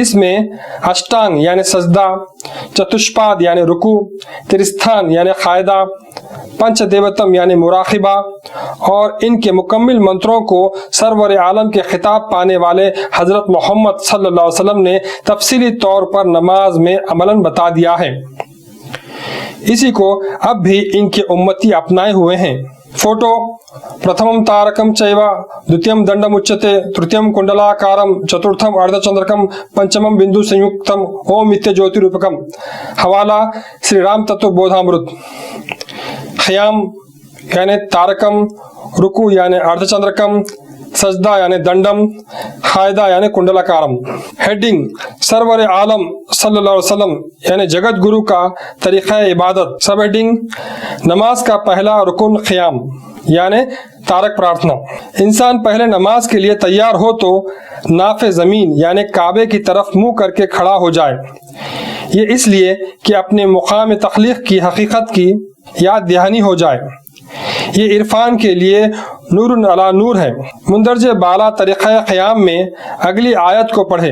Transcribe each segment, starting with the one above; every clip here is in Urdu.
اس میں اشٹانگ یعنی سجدہ، چتشپاد یعنی رکوع، ترستھان یعنی قاعدہ، پنچ دیوتم یعنی مراقبہ اور ان کے مکمل منتروں کو سرور عالم کے خطاب پانے والے حضرت محمد صلی اللہ علیہ وسلم نے تفصیلی طور پر نماز میں عملاً بتا دیا ہے۔ اسی کو اب بھی ان کے امتی اپنائے ہوئے ہیں۔ فوٹو: پرتھمم تارکم چیوا، دوتیم دنڈم اچتے، ترتیم کنڈلاکارم، چترتھم اردھچندرکم، پنچمم بندو سنیکتم، اوم نتیہ جیوتی روپکم۔ حوالہ: شری رام تتو بودھامرت۔ قیام یعنی تارکم، رکوع یعنی اردھچندرکم، سجدہ یعنی دنڈم، قاعدہ یعنی کنڈلاکارم۔ ہیڈنگ: سرور عالم صلی اللہ علیہ وسلم یعنی جگت گرو کا طریقہ عبادت۔ سب ہیڈنگ: نماز کا پہلا رکن قیام یعنی تارک پرارتھنا۔ انسان پہلے نماز کے لیے تیار ہو تو ناف زمین یعنی کعبے کی طرف منہ کر کے کھڑا ہو جائے، یہ اس لیے کہ اپنے مقام تخلیق کی حقیقت کی یاد دہانی ہو جائے۔ یہ عرفان کے لیے نور علی نور ہے۔ مندرجہ بالا طریقہ قیام میں اگلی آیت کو پڑھے: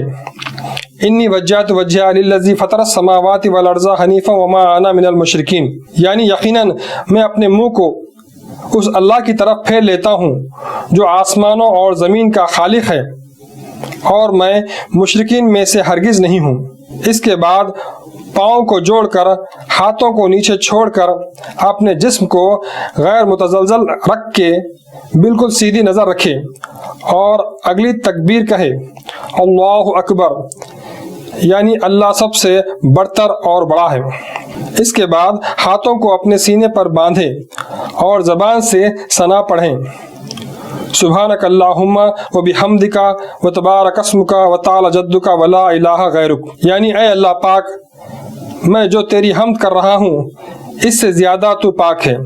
انی وجہت وجہی للذی فطر السماوات والارض حنیفا وما انا من المشرکین، یعنی یقیناً میں اپنے منہ کو اس اللہ کی طرف پھیر لیتا ہوں جو آسمانوں اور زمین کا خالق ہے، اور میں مشرکین میں سے ہرگز نہیں ہوں۔ اس کے بعد پاؤں کو جوڑ کر، ہاتھوں کو نیچے چھوڑ کر، اپنے جسم کو غیر متزلزل رکھ کے بالکل سیدھی نظر رکھے اور اگلی تکبیر کہے: اللہ اکبر، یعنی اللہ سب سے برتر اور بڑا ہے۔ اس کے بعد ہاتھوں کو اپنے سینے پر باندھے اور زبان سے ثنا پڑھیں: سبحانک اللہم و بحمدک و تبارک اسمک و تعالی جدک و لا الہ غیرک، یعنی اے اللہ پاک، میں جو تیری حمد کر رہا ہوں اس سے زیادہ تو پاک ہے،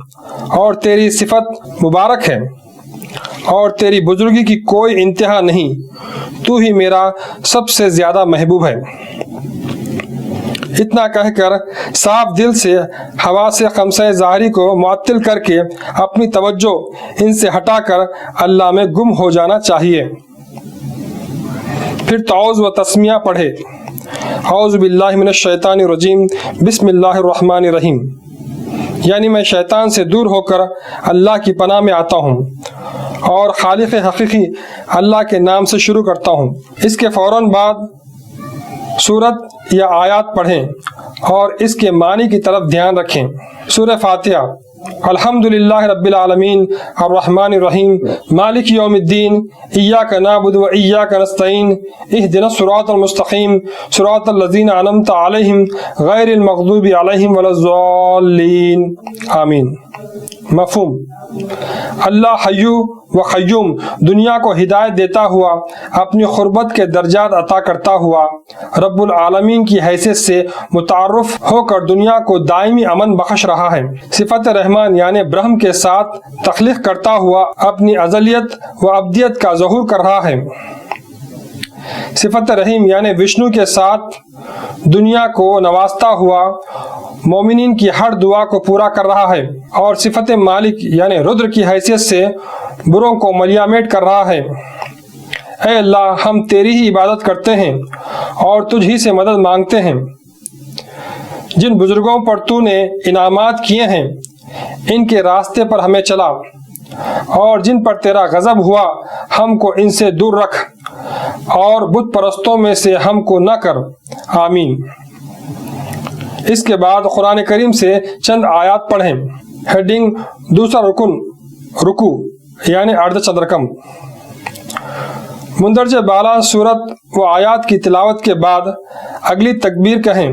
اور تیری صفت مبارک ہے، اور تیری بزرگی کی کوئی انتہا نہیں، تو ہی میرا سب سے زیادہ محبوب ہے۔ اتنا کہہ کر صاف دل سے حواس خمسہ ظاہری کو معطل کر کے اپنی توجہ ان سے ہٹا کر اللہ میں گم ہو جانا چاہیے۔ پھر تعوذ و تسمیہ پڑھے: اعوذ باللہ من الشیطان الرجیم، بسم اللہ الرحمن الرحیم، یعنی میں شیطان سے دور ہو کر اللہ کی پناہ میں آتا ہوں اور خالق حقیقی اللہ کے نام سے شروع کرتا ہوں۔ اس کے فوراً بعد سورت یا آیات پڑھیں اور اس کے معنی کی طرف دھیان رکھیں۔ سورہ فاتحہ: الحمدللہ رب العالمین الرحمن الرحیم مالک یوم الدین ایاک نعبد و ایاک نستعین اہدنا الصراط المستقیم صراط الذین انعمت علیہم غیر المغضوب علیہم ولا الضالین، آمین۔ مفہوم: اللہ حی و قیوم دنیا کو ہدایت دیتا ہوا، اپنی قربت کے درجات عطا کرتا ہوا، رب العالمین کی حیثیت سے متعارف ہو کر دنیا کو دائمی امن بخش رہا ہے۔ صفت رحمان یعنی برہم کے ساتھ تخلیق کرتا ہوا اپنی ازلیت و ابدیت کا ظہور کر رہا ہے۔ صفت رحیم یعنی وشنو کے ساتھ دنیا کو نوازتا ہوا مومنین کی ہر دعا کو پورا کر رہا ہے، اور صفت مالک یعنی رودر کی حیثیت سے بروں کو ملیامیٹ کر رہا ہے۔ اے اللہ، ہم تیری ہی عبادت کرتے ہیں اور تجھ ہی سے مدد مانگتے ہیں۔ جن بزرگوں پر تو نے انعامات کیے ہیں ان کے راستے پر ہمیں چلا، اور جن پر تیرا غضب ہوا ہم کو ان سے دور رکھ، اور بت پرستوں میں سے ہم کو نہ کر، آمین۔ اس کے بعد قرآن کریم سے چند آیات پڑھیں۔ ہیڈنگ: دوسرا رکن رکوع یعنی اردھ چندرکم۔ مندرجہ بالا سورت و آیات کی تلاوت کے بعد اگلی تکبیر کہیں: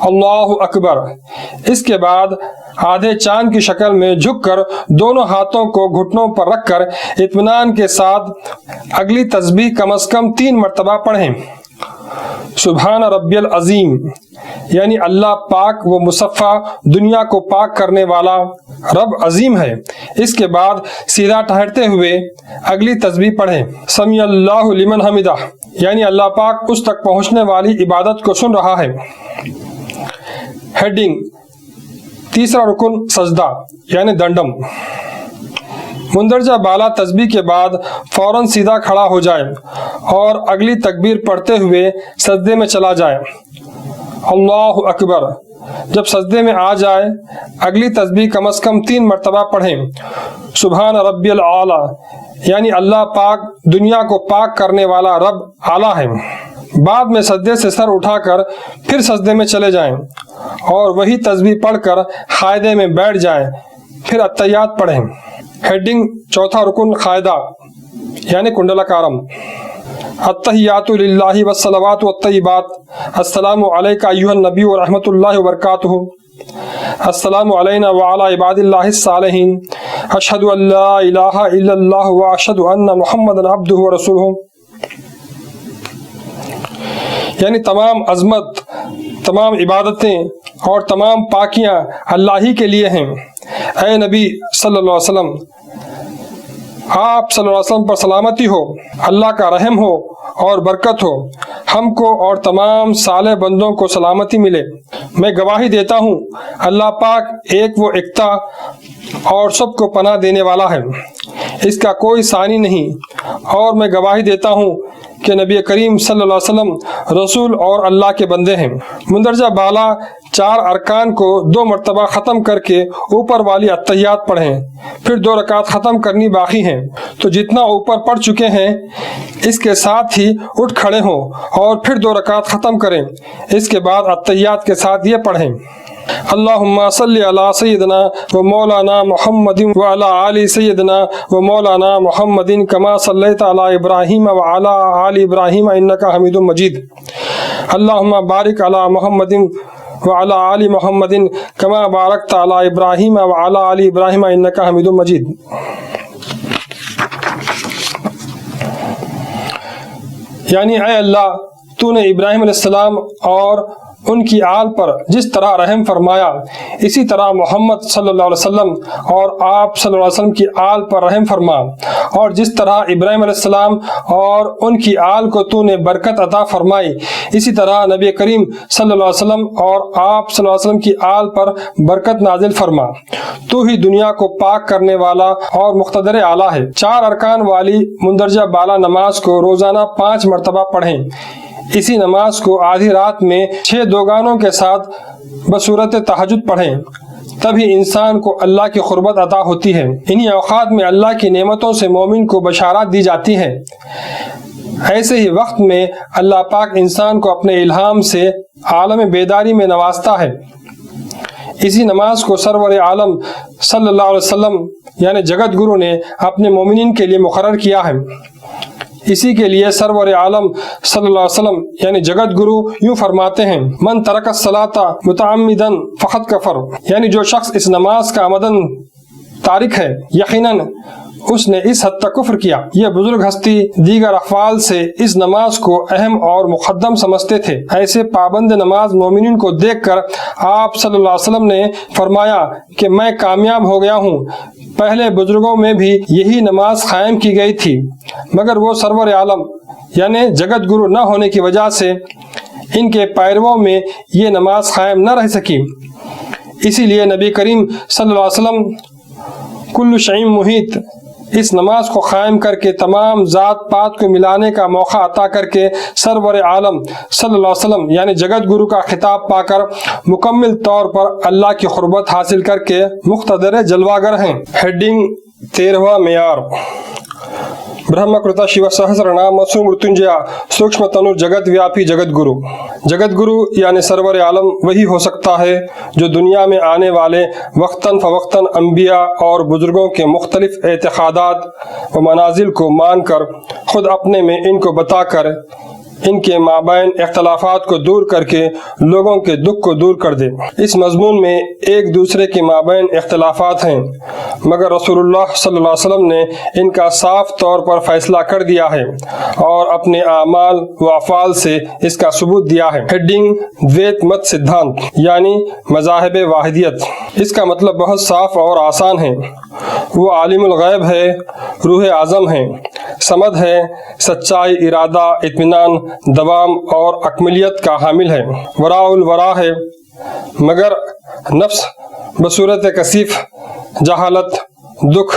اللہ اکبر۔ اس کے بعد آدھے چاند کی شکل میں جھک کر دونوں ہاتھوں کو گھٹنوں پر رکھ کر اطمینان کے ساتھ اگلی تسبیح کم از کم 3 مرتبہ پڑھیں: سبحان ربی العظیم، یعنی اللہ پاک و مصفا، دنیا کو پاک کرنے والا رب عظیم ہے۔ اس کے بعد سیدھا ٹھہرتے ہوئے اگلی تسبیح پڑھیں: سمیع اللہ لمن حمدہ، یعنی اللہ پاک اس تک پہنچنے والی عبادت کو سن رہا ہے۔ ہیڈنگ: تیسرا رکن سجدہ یعنی دنڈم۔ مندرجہ بالا تسبیح کے بعد فوراً سیدھا کھڑا ہو جائے اور اگلی تکبیر پڑھتے ہوئے سجدے میں چلا جائے۔ اللہ اکبر جب سجدے میں آ جائے اگلی تسبیح کم از کم 3 مرتبہ پڑھیں۔ سبحان ربی الاعلی یعنی اللہ پاک دنیا کو پاک کرنے والا رب اعلیٰ ہے۔ بعد میں سجدے سے سر اٹھا کر پھر سجدے میں چلے جائیں اور وہی تسبیح پڑھ کر قاعدے میں بیٹھ جائیں، پھر التحیات پڑھیں۔ ہیڈنگ چوتھا رکن قاعدہ یعنی کنڈلاکارم۔ التحیات للہ والصلوات والطیبات، السلام علیک ایھا النبی ورحمۃ اللہ وبرکاتہ، السلام علینا وعلی عباد اللہ الصالحین، اشہد ان لا الہ الا اللہ واشہد ان محمدا عبدہ ورسولہ۔ یعنی تمام عظمت، تمام عبادتیں اور تمام پاکیاں اللہ ہی کے لیے ہیں۔ اے نبی صلی اللہ علیہ وسلم، آپ صلی اللہ علیہ وسلم پر سلامتی ہو، اللہ کا رحم ہو اور برکت ہو، ہم کو اور تمام صالح بندوں کو سلامتی ملے۔ میں گواہی دیتا ہوں اللہ پاک ایک و یکتا اور سب کو پناہ دینے والا ہے، اس کا کوئی ثانی نہیں، اور میں گواہی دیتا ہوں کہ نبی کریم صلی اللہ علیہ وسلم رسول اور اللہ کے بندے ہیں۔ مندرجہ بالا 4 ارکان کو 2 مرتبہ ختم کر کے اوپر والی التحیات پڑھیں، پھر 2 رکعت ختم کرنی باقی ہیں، تو جتنا اوپر پڑھ چکے ہیں اس کے ساتھ ہی اٹھ کھڑے ہوں اور پھر 2 رکعت ختم کریں۔ اس کے بعد التحیات کے ساتھ یہ پڑھیں: اللہم صلی علی سیدنا و مولانا محمد وعلی آل سیدنا و مولانا محمد کما صلیت علی ابراہیم وعلی آل ابراہیم انکا حمید مجید۔ اللہم بارک علی محمد وعلی آل محمد کما بارکت علی ابراہیم وعلی آل ابراہیم انکا حمید مجید۔ یعنی اے اللہ، تو نے ابراہیم علیہ السلام اور ان کی آل پر جس طرح رحم فرمایا، اسی طرح محمد صلی اللہ علیہ وسلم اور آپ صلی اللہ علیہ وسلم کی آل پر رحم فرما، اور جس طرح ابراہیم علیہ السلام اور ان کی آل کو تو نے برکت عطا فرمائی، اسی طرح نبی کریم صلی اللہ علیہ وسلم اور آپ صلی اللہ علیہ وسلم کی آل پر برکت نازل فرما۔ تو ہی دنیا کو پاک کرنے والا اور مقتدر اعلیٰ ہے۔ 4 ارکان والی مندرجہ بالا نماز کو روزانہ 5 مرتبہ پڑھیں۔ اسی نماز کو آدھی رات میں 6 دوگانوں کے ساتھ بصورت تہجد پڑھیں، تبھی انسان کو اللہ کی قربت عطا ہوتی ہے۔ انہی اوقات میں اللہ کی نعمتوں سے مومن کو بشارات دی جاتی ہیں۔ ایسے ہی وقت میں اللہ پاک انسان کو اپنے الہام سے عالم بیداری میں نوازتا ہے۔ اسی نماز کو سرور عالم صلی اللہ علیہ وسلم یعنی جگت گرو نے اپنے مومنین کے لیے مقرر کیا ہے۔ اسی کے لیے سرور عالم صلی اللہ علیہ وسلم یعنی جگت گرو یوں فرماتے ہیں: من ترک الصلاۃ متعمدا فقد کفر، یعنی جو شخص اس نماز کا عمدن تارک ہے یقیناً اس نے اس حد تک کفر کیا۔ یہ بزرگ ہستی دیگر افعال سے اس نماز کو اہم اور مقدم سمجھتے تھے۔ ایسے پابند نماز مومنین کو دیکھ کر آپ صلی اللہ علیہ وسلم نے فرمایا کہ میں کامیاب ہو گیا ہوں۔ پہلے بزرگوں میں بھی یہی نماز قائم کی گئی تھی، مگر وہ سرور عالم یعنی جگت گرو نہ ہونے کی وجہ سے ان کے پیرووں میں یہ نماز قائم نہ رہ سکی۔ اسی لیے نبی کریم صلی اللہ علیہ وسلم کل شیء محیط اس نماز کو قائم کر کے تمام ذات پات کو ملانے کا موقع عطا کر کے سرور عالم صلی اللہ علیہ وسلم یعنی جگت گرو کا خطاب پا کر مکمل طور پر اللہ کی قربت حاصل کر کے مقتدر جلواگر ہیں۔ ہیڈنگ 13واں معیار۔ برہما کرتا شیوا سہسر نام سو مرتنجیا سوکشم تنو جگت ویاپی جگت گرو۔ جگت گرو یعنی سرور عالم وہی ہو سکتا ہے جو دنیا میں آنے والے وقتاً فوقتاً انبیاء اور بزرگوں کے مختلف اعتقادات و منازل کو مان کر خود اپنے میں ان کو بتا کر ان کے مابین اختلافات کو دور کر کے لوگوں کے دکھ کو دور کر دے۔ اس مضمون میں ایک دوسرے کے مابین اختلافات ہیں، مگر رسول اللہ صلی اللہ علیہ وسلم نے ان کا صاف طور پر فیصلہ کر دیا ہے اور اپنے اعمال و افعال سے اس کا ثبوت دیا ہے۔ ہیڈنگ دویت مت سدھانت یعنی مذاہب واحدیت۔ اس کا مطلب بہت صاف اور آسان ہے۔ وہ عالم الغیب ہے، روح اعظم ہے، صمد ہے، سچائی، ارادہ، اطمینان، دوام اور اکملیت کا حامل ہے، وراء الورا ہے، مگر نفس بصورت کثیف، جہالت، دکھ،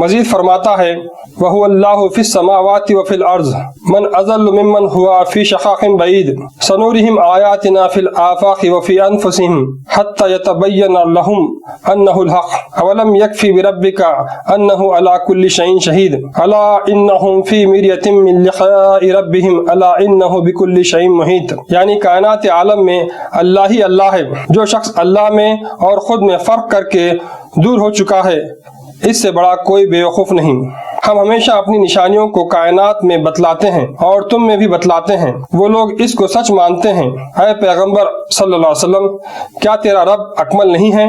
مزید فرماتا ہے وَهُوَ اللَّهُ فِي السَّمَاوَاتِ وَفِي الْأَرْضِ مَنْ أَضَلُّ مِمَّنْ هُوَ فِي شِقَاقٍ بَعِيدٍ سَنُرِيهِمْ آيَاتِنَا فِي الْآفَاقِ وَفِي أَنفُسِهِمْ حَتَّى يَتَبَيَّنَ لَهُمْ أَنَّهُ الْحَقُّ أَوَلَمْ يَكْفِ بِرَبِّكَ أَنَّهُ عَلَى كُلِّ شَيْءٍ شَهِيدٌ أَلَا إِنَّهُمْ فِي مِرْيَةٍ مِّن لِقَاءِ رَبِّهِمْ أَلَا إِنَّهُ بِكُلِّ شَيْءٍ مُحِيطٌ یعنی کائنات عالم میں اللہ ہی اللہ ہے. جو شخص اللہ میں اور خود میں فرق کر کے دور ہو چکا ہے اس سے بڑا کوئی بیوقوف نہیں. ہم ہمیشہ اپنی نشانیوں کو کائنات میں بتلاتے ہیں اور تم میں بھی بتلاتے ہیں. وہ لوگ اس کو سچ مانتے ہیں. اے پیغمبر صلی اللہ علیہ وسلم کیا تیرا رب اکمل نہیں ہے؟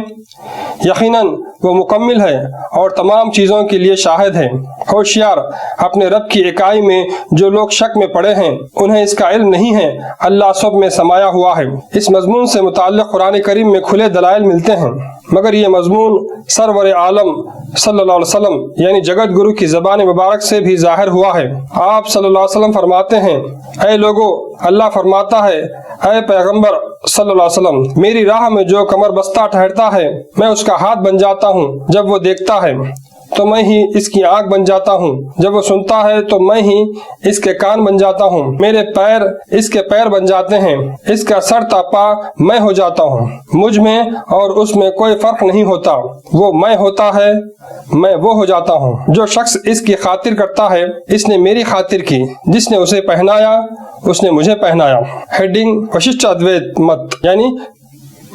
یقیناً وہ مکمل ہے اور تمام چیزوں کے لیے شاہد ہے. ہوشیار اپنے رب کی اکائی میں جو لوگ شک میں پڑے ہیں انہیں اس کا علم نہیں ہے. اللہ سب میں سمایا ہوا ہے. اس مضمون سے متعلق قرآن کریم میں کھلے دلائل ملتے ہیں مگر یہ مضمون سرور عالم صلی اللہ علیہ وسلم یعنی جگت گرو کی زبان مبارک سے بھی ظاہر ہوا ہے. آپ صلی اللہ علیہ وسلم فرماتے ہیں اے لوگو اللہ فرماتا ہے اے پیغمبر صلی اللہ علیہ وسلم میری راہ میں جو کمر بستہ ٹھہرتا ہے میں اس کا ہاتھ بن جاتا ہوں. جب وہ دیکھتا ہے تو میں ہی اس کی آنکھ بن جاتا ہوں. جب وہ سنتا ہے تو میں ہی اس کے کان بن جاتا ہوں. میرے پیر اس کے پیر بن جاتے ہیں. اس کا سر تا پا میں ہو جاتا ہوں. مجھ میں اور اس میں کوئی فرق نہیں ہوتا. وہ میں ہوتا ہے میں وہ ہو جاتا ہوں. جو شخص اس کی خاطر کرتا ہے اس نے میری خاطر کی. جس نے اسے پہنایا اس نے مجھے پہنایا. ہیڈنگ وششٹھ ادویت مت یعنی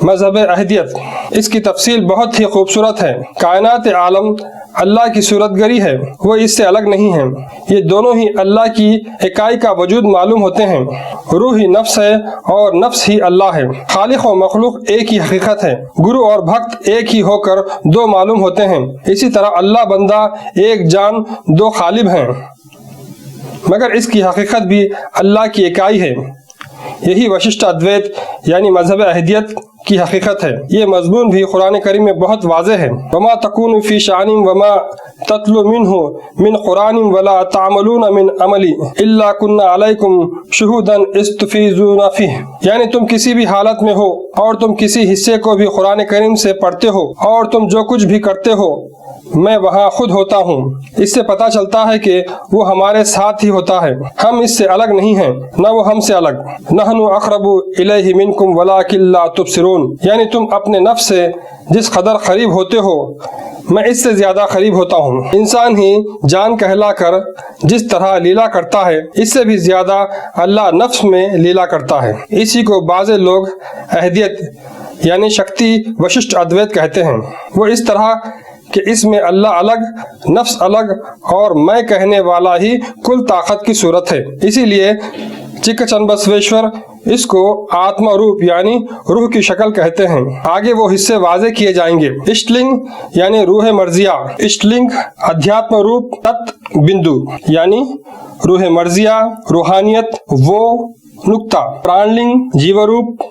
مذہب احدیت. اس کی تفصیل بہت ہی خوبصورت ہے. کائنات عالم اللہ کی صورت گری ہے. وہ اس سے الگ نہیں ہے. یہ دونوں ہی اللہ کی اکائی کا وجود معلوم ہوتے ہیں. روح ہی نفس ہے اور نفس ہی اللہ ہے. خالق و مخلوق ایک ہی حقیقت ہے. گرو اور بھکت ایک ہی ہو کر دو معلوم ہوتے ہیں. اسی طرح اللہ بندہ ایک جان دو قالب ہیں مگر اس کی حقیقت بھی اللہ کی اکائی ہے. یہی وششٹھ ادویت یعنی مذہب احدیت کی حقیقت ہے. یہ مضمون بھی قرآن کریم میں بہت واضح ہے. وما تکون فی شأن وما تتلو منہ من قرآن ولا تعملون من عمل الا کنا علیکم شہودا اذ تفیضون فیہ یعنی تم کسی بھی حالت میں ہو اور تم کسی حصے کو بھی قرآن کریم سے پڑھتے ہو اور تم جو کچھ بھی کرتے ہو میں وہاں خود ہوتا ہوں. اس سے پتہ چلتا ہے کہ وہ ہمارے ساتھ ہی ہوتا ہے. ہم اس سے الگ نہیں ہیں نہ وہ ہم سے الگ. نحن اقرب الیہ منکم ولکن لا تبصرون یعنی تم اپنے نفس سے جس قدر قریب ہوتے ہو میں اس سے زیادہ قریب ہوتا ہوں. انسان ہی جان کہلا کر جس طرح لیلا کرتا ہے اس سے بھی زیادہ اللہ نفس میں لیلا کرتا ہے. اسی کو بعض لوگ احدیت یعنی شکتی وششٹھ ادویت کہتے ہیں. وہ اس طرح کہ اس میں اللہ الگ نفس الگ اور میں کہنے والا ہی کل طاقت کی صورت ہے. اسی لیے چک چنبسویشور اس کو آتما روپ یعنی روح کی شکل کہتے ہیں. آگے وہ حصے واضح کیے جائیں گے. اشٹلنگ یعنی روح مرضیہ. اشٹلنگ ادھیاتم روپ تت بندو یعنی روح مرضیہ روحانیت وہ نقطہ. پرانلنگ جیو روپ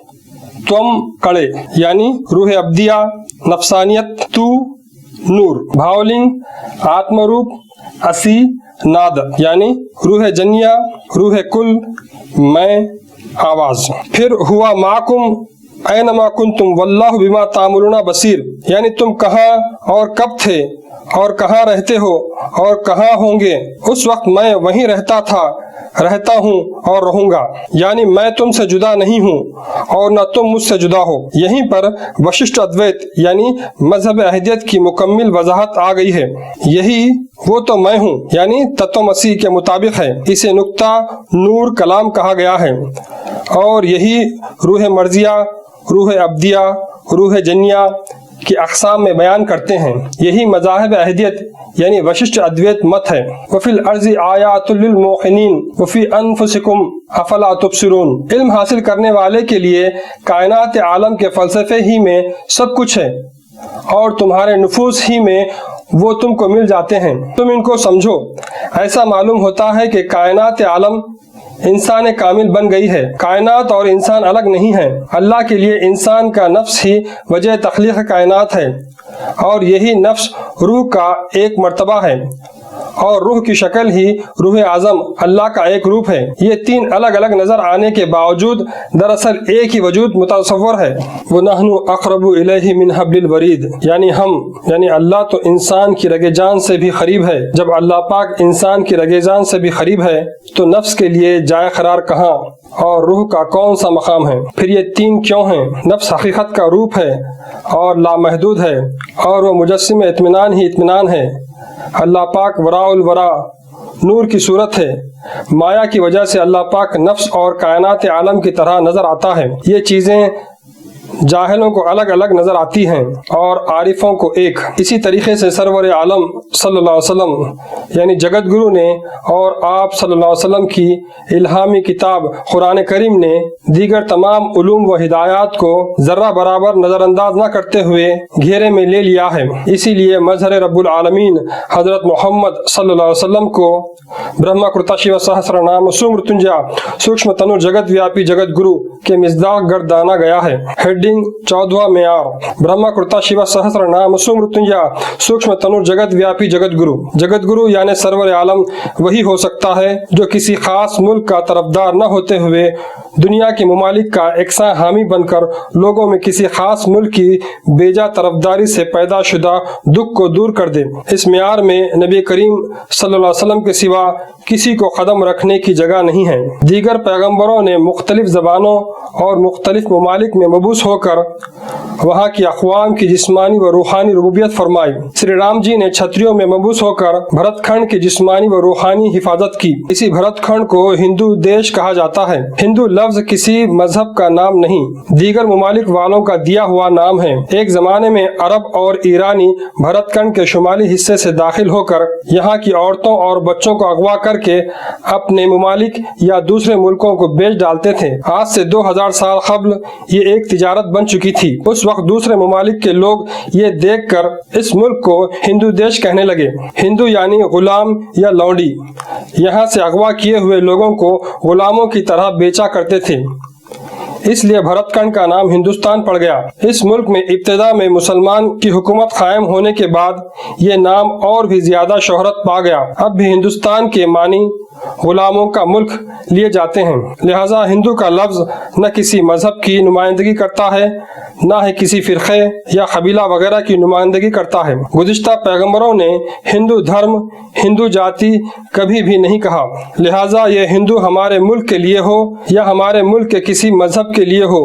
توم کڑے یعنی روح ابدیہ نفسانیت تو نور. بھاولنگ آتم روپ اسی ناد یعنی روح جنیہ روح کل میں آواز. پھر ہوا معکم اینما کنتم واللہ بما تعملون بصیر یعنی تم کہاں اور کب تھے اور کہاں رہتے ہو اور کہاں ہوں گے اس وقت میں وہیں رہتا تھا رہتا ہوں اور رہوں گا. یعنی میں تم سے جدا نہیں ہوں اور نہ تم مجھ سے جدا ہو. یہیں پر وششٹھ ادویت یعنی مذہب احدیت کی مکمل وضاحت آ گئی ہے. یہی وہ تو میں ہوں یعنی تتو مسیح کے مطابق ہے. اسے نقطہ نور کلام کہا گیا ہے اور یہی روح مرضیہ روح ابدیہ روح جنیہ کی اقسام میں بیان کرتے ہیں. یہی مذاہب احدیت یعنی وششٹھ ادویت مت ہے. وفی الارض آیات للموقنین وفی انفسکم افلا تبصرون. علم حاصل کرنے والے کے لیے کائنات عالم کے فلسفے ہی میں سب کچھ ہے اور تمہارے نفوس ہی میں وہ تم کو مل جاتے ہیں. تم ان کو سمجھو. ایسا معلوم ہوتا ہے کہ کائنات عالم انسان کامل بن گئی ہے. کائنات اور انسان الگ نہیں ہیں. اللہ کے لیے انسان کا نفس ہی وجہ تخلیق کائنات ہے اور یہی نفس روح کا ایک مرتبہ ہے اور روح کی شکل ہی روح اعظم اللہ کا ایک روپ ہے۔ یہ تین الگ الگ نظر آنے کے باوجود دراصل ایک ہی وجود متصور ہے۔ وَنَحْنُ أَقْرَبُ إِلَيْهِ مِنْ حَبْلِ الْوَرِيدِ، یعنی اللہ تو انسان کی رگ جان سے بھی قریب ہے۔ جب اللہ پاک انسان کی رگ جان سے بھی قریب ہے تو نفس کے لیے جائے قرار کہاں اور روح کا کون سا مقام ہے؟ پھر یہ تین کیوں ہیں؟ نفس حقیقت کا روپ ہے اور لامحدود ہے، اور وہ مجسم اطمینان ہی اطمینان ہے۔ اللہ پاک وراء الورا نور کی صورت ہے۔ مایا کی وجہ سے اللہ پاک نفس اور کائنات عالم کی طرح نظر آتا ہے۔ یہ چیزیں جاہلوں کو الگ الگ نظر آتی ہیں اور عارفوں کو ایک۔ اسی طریقے سے سرور عالم صلی اللہ علیہ وسلم یعنی جگت گرو نے اور آپ صلی اللہ علیہ وسلم کی الہامی کتاب قرآن کریم نے دیگر تمام علوم و ہدایات کو ذرہ برابر نظر انداز نہ کرتے ہوئے گھیرے میں لے لیا ہے۔ اسی لیے مظہر رب العالمین حضرت محمد صلی اللہ علیہ وسلم کو برہما کرتا شیوا سہسر نام سمرتنجا سوکشم تنو جگت ویاپی جگت گرو کے مصداق گردانا گیا ہے۔ ہیڈنگ 14واں معیار برہما کرتا شیوا سہسر نام سمرتنجا سوکشم تنو جگت ویاپی جگت گرو۔ جگت گرو یعنی سرور عالم وہی ہو سکتا ہے جو کسی خاص ملک کا طرفدار نہ ہوتے ہوئے دنیا کے ممالک کا یکساں حامی بن کر لوگوں میں کسی خاص ملک کی بیجا طرفداری سے پیدا شدہ دکھ کو دور کر دے۔ اس معیار میں نبی کریم صلی اللہ علیہ وسلم کے سوا کسی کو قدم رکھنے کی جگہ نہیں ہے۔ دیگر پیغمبروں نے مختلف زبانوں اور مختلف ممالک میں مبعوث ہو کر وہاں کی اقوام کی جسمانی و روحانی ربوبیت فرمائی۔ سری رام جی نے چھتریوں میں مبعوث ہو کر بھرت کھنڈ کی جسمانی و روحانی حفاظت کی۔ اسی بھرت کھنڈ کو ہندو دیش کہا جاتا ہے۔ ہندو لفظ کسی مذہب کا نام نہیں، دیگر ممالک والوں کا دیا ہوا نام ہے۔ ایک زمانے میں عرب اور ایرانی بھرت کھنڈ کے شمالی حصے سے داخل ہو کر یہاں کی عورتوں اور بچوں کو اغوا کر کے اپنے ممالک یا دوسرے ملکوں کو بیچ ڈالتے تھے۔ آج سے 2000 سال قبل یہ ایک تجارت بن چکی تھی۔ اس وقت دوسرے ممالک کے لوگ یہ دیکھ کر اس ملک کو ہندو دیش کہنے لگے۔ ہندو یعنی غلام یا لونڈی۔ یہاں سے اغوا کیے ہوئے لوگوں کو غلاموں کی طرح بیچا کرتے تھے، اس لیے بھرت کھنڈ کا نام ہندوستان پڑ گیا۔ اس ملک میں ابتدا میں مسلمان کی حکومت قائم ہونے کے بعد یہ نام اور بھی زیادہ شہرت پا گیا۔ اب بھی ہندوستان کے معنی غلاموں کا ملک لیے جاتے ہیں، لہٰذا ہندو کا لفظ نہ کسی مذہب کی نمائندگی کرتا ہے نہ ہی کسی فرقے یا قبیلہ وغیرہ کی نمائندگی کرتا ہے۔ گزشتہ پیغمبروں نے ہندو دھرم، ہندو جاتی کبھی بھی نہیں کہا، لہٰذا یہ ہندو ہمارے ملک کے لیے ہو یا ہمارے ملک کے کسی مذہب کے لیے ہو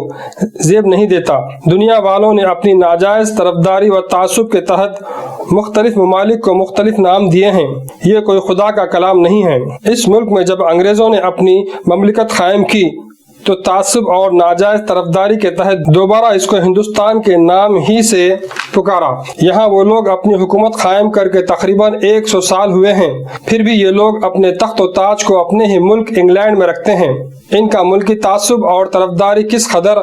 زیب نہیں دیتا۔ دنیا والوں نے اپنی ناجائز طرفداری و تعصب کے تحت مختلف ممالک کو مختلف نام دیے ہیں، یہ کوئی خدا کا کلام نہیں ہے۔ اس ملک میں جب انگریزوں نے اپنی مملکت قائم کی تو تعصب اور ناجائز طرفداری کے تحت دوبارہ اس کو ہندوستان کے نام ہی سے پکارا۔ یہاں وہ لوگ اپنی حکومت قائم کر کے تقریباً 100 سال ہوئے ہیں، پھر بھی یہ لوگ اپنے تخت و تاج کو اپنے ہی ملک انگلینڈ میں رکھتے ہیں۔ ان کا ملکی تعصب اور طرفداری کس قدر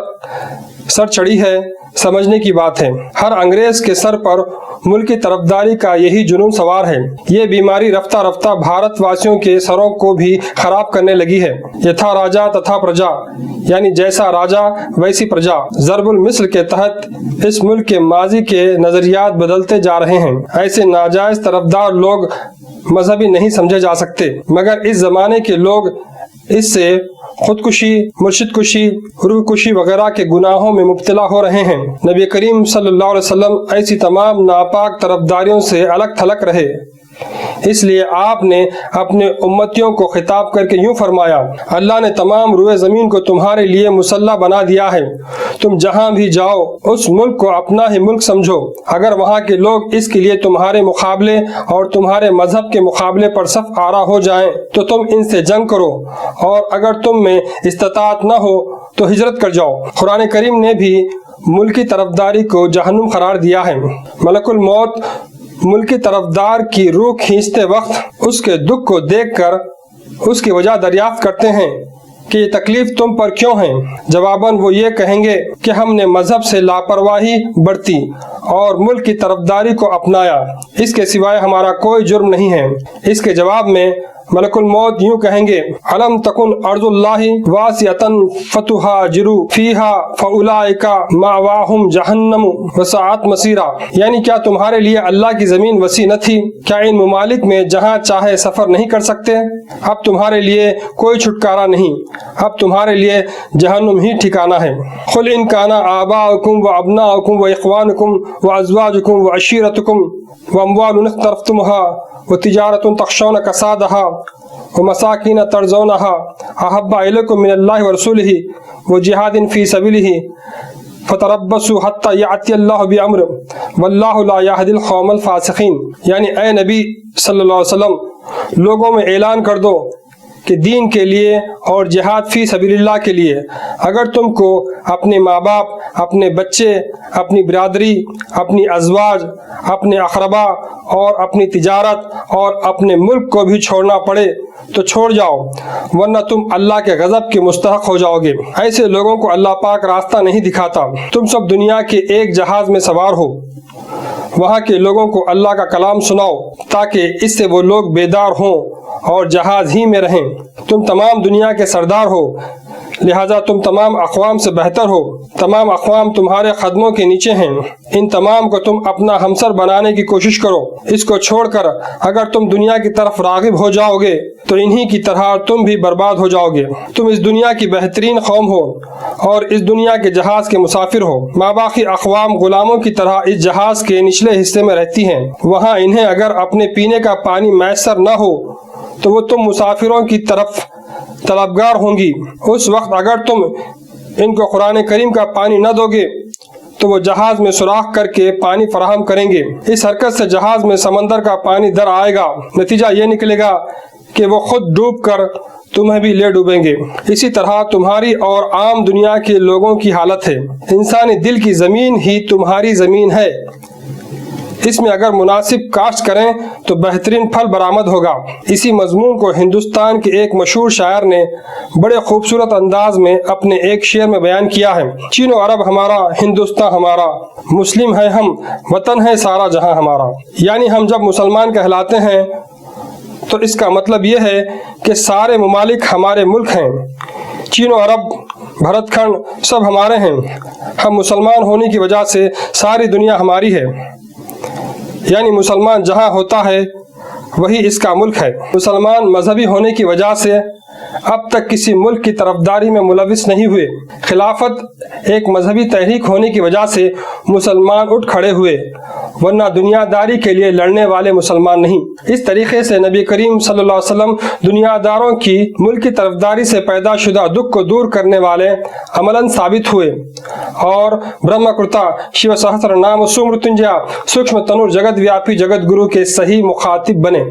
سر چڑھی ہے سمجھنے کی بات ہے۔ ہر انگریز کے سر پر ملکی طرفداری کا یہی جنون سوار ہے۔ یہ بیماری رفتہ رفتہ بھارت واسیوں کے سروں کو بھی خراب کرنے لگی ہے۔ یتھا راجا تتھا پرجا، یعنی جیسا راجا ویسی پرجا، ضرب المثل کے تحت اس ملک کے ماضی کے نظریات بدلتے جا رہے ہیں۔ ایسے ناجائز طرفدار لوگ مذہبی نہیں سمجھے جا سکتے، مگر اس زمانے کے لوگ اس سے خودکشی، مرشد کشی، روح کشی وغیرہ کے گناہوں میں مبتلا ہو رہے ہیں۔ نبی کریم صلی اللہ علیہ وسلم ایسی تمام ناپاک طرفداریوں سے الگ تھلگ رہے، اس لیے آپ نے اپنے امتیوں کو خطاب کر کے یوں فرمایا: اللہ نے تمام روئے زمین کو تمہارے لیے مسلح بنا دیا ہے، تم جہاں بھی جاؤ اس ملک کو اپنا ہی ملک سمجھو۔ اگر وہاں کے لوگ اس کے لیے تمہارے مقابلے اور تمہارے مذہب کے مقابلے پر صف آرا ہو جائیں تو تم ان سے جنگ کرو، اور اگر تم میں استطاعت نہ ہو تو ہجرت کر جاؤ۔ قرآن کریم نے بھی ملکی طرفداری کو جہنم قرار دیا ہے۔ ملک الموت ملکی طرفدار کی روح کھینچتے وقت اس کے دکھ کو دیکھ کر اس کی وجہ دریافت کرتے ہیں کہ یہ تکلیف تم پر کیوں ہے؟ جواباً وہ یہ کہیں گے کہ ہم نے مذہب سے لاپرواہی برتی اور ملک کی طرفداری کو اپنایا، اس کے سوائے ہمارا کوئی جرم نہیں ہے۔ اس کے جواب میں ملک الموت یوں کہیں گے علم تکن ارض اللہ واسعۃ فتہاجروا فیہا فاولئک مأواہم جہنم وساءت مصیرا، یعنی کیا تمہارے لیے اللہ کی زمین وسیع نہ تھی؟ کیا ان ممالک میں جہاں چاہے سفر نہیں کر سکتے؟ اب تمہارے لیے کوئی چھٹکارا نہیں، اب تمہارے لیے جہنم ہی ٹھکانہ ہے۔ قل ان کان آباؤکم وابناؤکم واخوانکم وازواجکم وعشیرتکم واموال اقترفتموها وتجارۃ تخشون کسادها ومساکین ترضونها احب الیکم من اللہ ورسولہ وجہاد فی سبیلہ فتربصوا حتی یأتی اللہ بامرہ واللہ لا یہدی القوم الفاسقین، یعنی اے نبی صلی اللہ علیہ وسلم لوگوں میں اعلان کر دو کہ دین کے لیے اور جہاد فی سبیل اللہ کے لیے اگر تم کو اپنے ماں باپ، اپنے بچے، اپنی برادری، اپنی ازواج، اپنے اقربا اور اپنی تجارت اور اپنے ملک کو بھی چھوڑنا پڑے تو چھوڑ جاؤ، ورنہ تم اللہ کے غضب کے مستحق ہو جاؤ گے۔ ایسے لوگوں کو اللہ پاک راستہ نہیں دکھاتا۔ تم سب دنیا کے ایک جہاز میں سوار ہو، وہاں کے لوگوں کو اللہ کا کلام سناؤ تاکہ اس سے وہ لوگ بیدار ہوں اور جہاز ہی میں رہیں۔ تم تمام دنیا کے سردار ہو، لہذا تم تمام اقوام سے بہتر ہو۔ تمام اقوام تمہارے قدموں کے نیچے ہیں، ان تمام کو تم اپنا ہمسر بنانے کی کوشش کرو۔ اس کو چھوڑ کر اگر تم دنیا کی طرف راغب ہو جاؤ گے تو انہی کی طرح تم بھی برباد ہو جاؤ گے۔ تم اس دنیا کی بہترین قوم ہو اور اس دنیا کے جہاز کے مسافر ہو۔ ماباقی اقوام غلاموں کی طرح اس جہاز کے نچلے حصے میں رہتی ہیں، وہاں انہیں اگر اپنے پینے کا پانی میسر نہ ہو تو وہ تم مسافروں کی طرف طلبگار ہوں گی۔ اس وقت اگر تم ان کو قرآن کریم کا پانی نہ دو گے تو وہ جہاز میں سوراخ کر کے پانی فراہم کریں گے۔ اس حرکت سے جہاز میں سمندر کا پانی در آئے گا، نتیجہ یہ نکلے گا کہ وہ خود ڈوب کر تمہیں بھی لے ڈوبیں گے۔ اسی طرح تمہاری اور عام دنیا کے لوگوں کی حالت ہے۔ انسانی دل کی زمین ہی تمہاری زمین ہے، اس میں اگر مناسب کاشت کریں تو بہترین پھل برآمد ہوگا۔ اسی مضمون کو ہندوستان کے ایک مشہور شاعر نے بڑے خوبصورت انداز میں اپنے ایک شعر میں بیان کیا ہے۔ چین و عرب ہمارا، ہندوستان ہمارا، مسلم ہے ہم، وطن ہے سارا جہاں ہمارا، یعنی ہم جب مسلمان کہلاتے ہیں تو اس کا مطلب یہ ہے کہ سارے ممالک ہمارے ملک ہیں، چین و عرب، بھرت کھنڈ سب ہمارے ہیں۔ ہم مسلمان ہونے کی وجہ سے ساری دنیا ہماری ہے، یعنی مسلمان جہاں ہوتا ہے وہی اس کا ملک ہے۔ مسلمان مذہبی ہونے کی وجہ سے اب تک کسی ملک کی طرفداری میں ملوث نہیں ہوئے۔ خلافت ایک مذہبی تحریک ہونے کی وجہ سے مسلمان اٹھ کھڑے ہوئے، ورنہ دنیا داری کے لیے لڑنے والے مسلمان نہیں۔ اس طریقے سے نبی کریم صلی اللہ علیہ وسلم دنیا داروں کی ملک کی طرفداری سے پیدا شدہ دکھ کو دور کرنے والے عملاً ثابت ہوئے اور برہما کرتا شیو سہسر نام سمرتنجیا سوکشم تنور جگت ویاپی جگت گرو کے صحیح مخاطب بنے۔